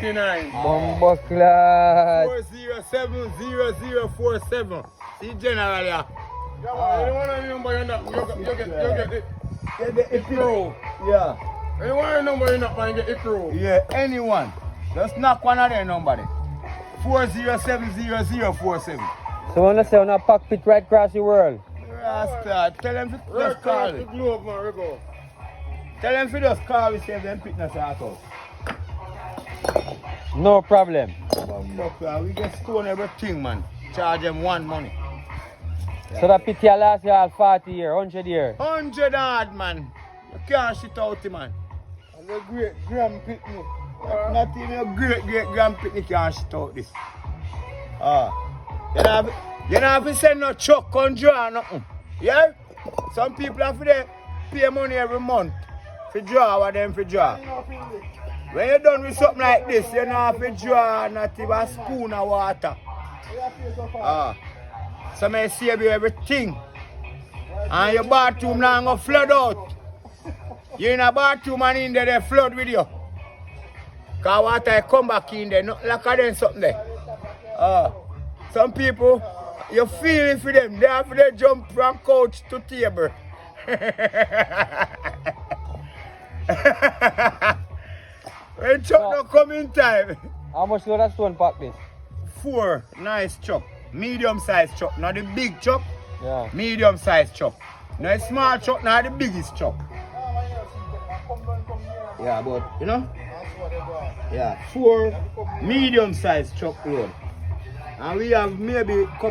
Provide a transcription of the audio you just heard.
Bumbleclad. 4070047. See general here. Yeah, man, anyone number you not, you get the Ipro. Yeah. Anyone number you not, man, you get Ipro. Yeah, anyone. Just knock one of their number there. 4070047. So wanna say on a pack pit right across the world. Rasta, tell them to just call The it. globe, man, Rico. Tell them to just call it, save them fitness out us. No problem. We get stone everything, man. Charge them one money. So that pit here last year all 40 years, 100 years. 100 hard, man. You can't shit out it, man. And the great grand picnic. Not even your great grand picnic can shit out this. You don't have to send no truck on draw nothing. Yeah? Some people have to pay money every month for draw what them for draw. When you're done with something like this, you don't have to draw not even a spoon of water. So may save you everything. And your bathroom now go flood out. You in a bathroom and in there they flood with you. Cause water come back in there, not like them something there. Some people, you feel it for them, they have to jump from couch to table. When truck don't come in time. How much load of stone pack this? 4 nice truck, medium size truck, not the big truck, Yeah. medium size truck. Not a small truck, not the biggest truck. Yeah, but you know, yeah, 4 medium size truck load. And we have maybe couple